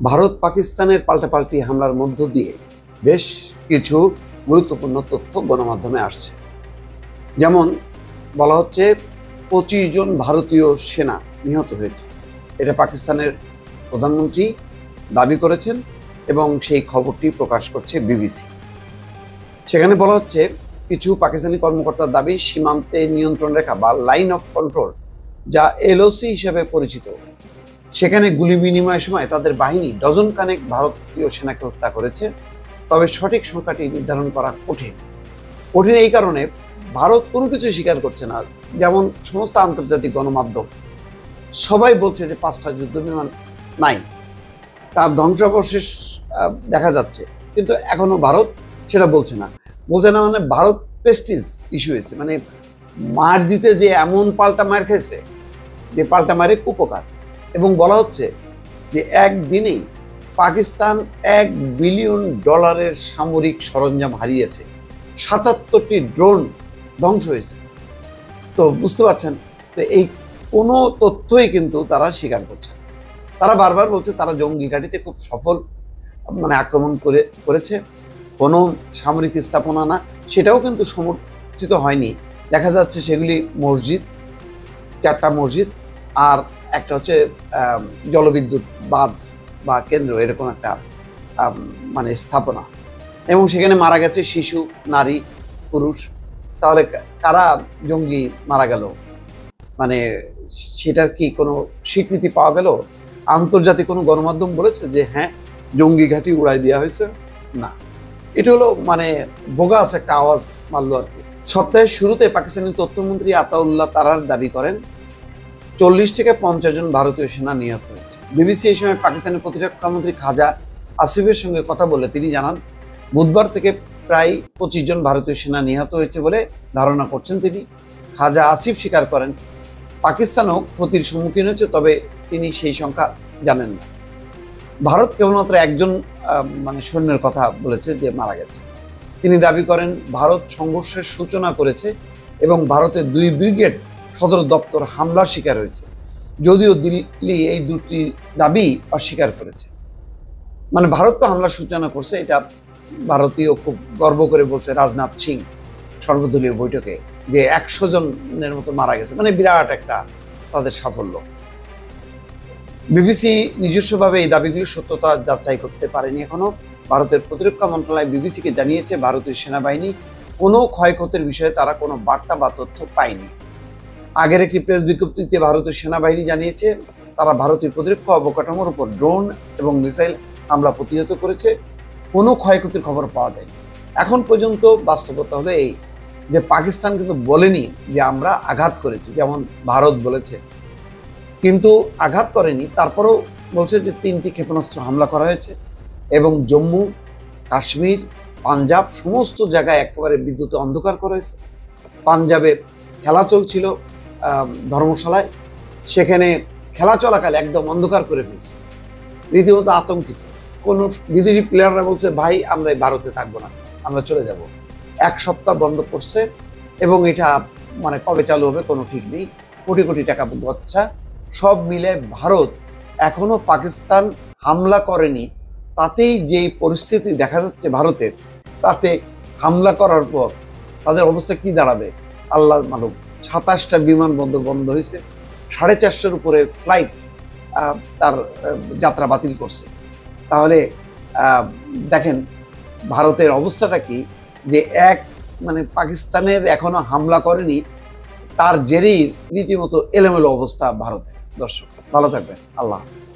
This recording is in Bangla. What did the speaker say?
ভারত পাকিস্তানের পাল্টাপাল্টি হামলার মধ্য দিয়ে বেশ কিছু গুরুত্বপূর্ণ তথ্য গণমাধ্যমে আসছে। যেমন বলা হচ্ছে 25 জন ভারতীয় সেনা নিহত হয়েছে। এটা পাকিস্তানের প্রধানমন্ত্রী দাবি করেছেন এবং সেই খবরটি প্রকাশ করছে বিবিসি। সেখানে বলা হচ্ছে কিছু পাকিস্তানি কর্মকর্তার দাবি সীমান্তে নিয়ন্ত্রণ রেখা বা লাইন অফ কন্ট্রোল, যা এলওসি হিসেবে পরিচিত, সেখানে গুলি বিনিময়ের সময় তাদের বাহিনী ডজন খানেক ভারতীয় সেনাকে হত্যা করেছে। তবে সঠিক সংখ্যাটি নির্ধারণ করা কঠিন এই কারণে ভারত কোনো কিছু স্বীকার করছে না। যেমন সমস্ত আন্তর্জাতিক গণমাধ্যম সবাই বলছে যে 5টা যুদ্ধবিমান নাই, তার ধ্বংসাবশেষ দেখা যাচ্ছে, কিন্তু এখনো ভারত সেটা বলছে না। মানে ভারত প্রেস্টিজ ইস্যু হয়েছে, মানে মার দিতে যে এমন পাল্টা মার খেয়েছে যে পাল্টা মারে কুপকার। এবং বলা হচ্ছে যে একদিনেই পাকিস্তান $1 বিলিয়ন সামরিক সরঞ্জাম হারিয়েছে, 77টি ড্রোন ধ্বংস হয়েছে। তো বুঝতে পারছেন, তো এই কোনো তথ্যই কিন্তু তারা স্বীকার করছে না। তারা বারবার বলছে তারা জঙ্গি ঘাঁটিতে খুব সফল আক্রমণ করেছে, কোনো সামরিক স্থাপনা না, সেটাও কিন্তু সমর্থিত হয়নি। দেখা যাচ্ছে সেগুলি মসজিদ, 4টা মসজিদ, আর একটা হচ্ছে জলবিদ্যুৎ বাঁধ বা কেন্দ্র, এরকম একটা স্থাপনা। এবং সেখানে মারা গেছে শিশু, নারী, পুরুষ। তাহলে কারা জঙ্গি মারা গেল, সেটার কি কোনো স্বীকৃতি পাওয়া গেল? আন্তর্জাতিক কোনো গণমাধ্যম বলেছে যে হ্যাঁ জঙ্গি ঘাঁটি উড়াই দেওয়া হয়েছে? না, এটা হলো বোগাস একটা আওয়াজ মারলো আর কি। সপ্তাহের শুরুতে পাকিস্তানি তথ্যমন্ত্রী আতাউল্লাহ তারার দাবি করেন 40 থেকে 50 জন ভারতীয় সেনা নিহত হয়েছে। বিবিসি এই সময় পাকিস্তানের প্রতিরক্ষামন্ত্রী খাজা আসিফের সঙ্গে কথা বলে তিনি জানান বুধবার থেকে প্রায় 25 জন ভারতীয় সেনা নিহত হয়েছে বলে ধারণা করছেন তিনি। খাজা আসিফ স্বীকার করেন পাকিস্তানও ক্ষতির সম্মুখীন হয়েছে, তবে তিনি সেই সংখ্যা জানেন না। ভারত কেবলমাত্র একজন সৈন্যের কথা বলেছে যে মারা গেছে। তিনি দাবি করেন ভারত সংঘর্ষের সূচনা করেছে এবং ভারতের 2 ব্রিগেড সদর দপ্তর হামলার শিকার হয়েছে, যদিও দিল্লি এই দুটি দাবি অস্বীকার করেছে। ভারত তো হামলার সূচনা করছে, এটা ভারতীয় খুব গর্ব করে বলছে রাজনাথ সিং সর্বদলীয় বৈঠকে, যে 100 জনের মতো মারা গেছে, বিরাট একটা তাদের সাফল্য। বিবিসি নিজস্বভাবে এই দাবিগুলির সত্যতা যাচাই করতে পারেনি এখনো। ভারতের প্রতিরক্ষা মন্ত্রণালয় বিবিসিকে জানিয়েছে ভারতীয় সেনাবাহিনী কোনো ক্ষয়ক্ষতির বিষয়ে তারা কোনো বার্তা বা তথ্য পায়নি। আগের একটি প্রেস বিজ্ঞপ্তিতে ভারতীয় সেনাবাহিনী জানিয়েছে তারা ভারতীয় প্রতিরক্ষা অবকাঠামোর উপর ড্রোন এবং মিসাইল হামলা প্রতিহত করেছে, কোনো ক্ষয়ক্ষতির খবর পাওয়া যায়নি। এখন পর্যন্ত বাস্তবতা হলো এই যে পাকিস্তান কিন্তু বলেনি যে আমরা আঘাত করেছি, যেমন ভারত বলেছে, কিন্তু আঘাত করেনি। তারপরেও বলছে যে 3টি ক্ষেপণাস্ত্র হামলা করা হয়েছে এবং জম্মু, কাশ্মীর, পাঞ্জাব সমস্ত জায়গায় একেবারে বিদ্যুতে অন্ধকার করা হয়েছে। পাঞ্জাবে খেলা চলছিল ধর্মশালায়, সেখানে খেলা চলাকালে একদম অন্ধকার করে ফেলছে, রীতিমতো আতঙ্কিত। কোন বিদেশি প্লেয়াররা বলছে ভাই আমরা ভারতে থাকবো না, আমরা চলে যাব। 1 সপ্তাহ বন্ধ করছে এবং এটা কবে চালু হবে কোনো ঠিক নেই। কোটি কোটি টাকা গচ্ছা। সব মিলে ভারত এখনো পাকিস্তান হামলা করেনি, তাতেই যেই পরিস্থিতি দেখা যাচ্ছে ভারতের, তাতে হামলা করার পর তাদের অবস্থা কি দাঁড়াবে আল্লাহ মালুম। 27টা বিমানবন্দর বন্ধ হয়েছে, 450-এর উপরে ফ্লাইট তার যাত্রা বাতিল করছে। তাহলে দেখেন ভারতের অবস্থাটা কি, যে পাকিস্তানের এখনো হামলা করেনি, তার জেরেই রীতিমতো এলোমেলো অবস্থা ভারতের। দর্শক ভালো থাকবেন, আল্লাহ হাফেজ।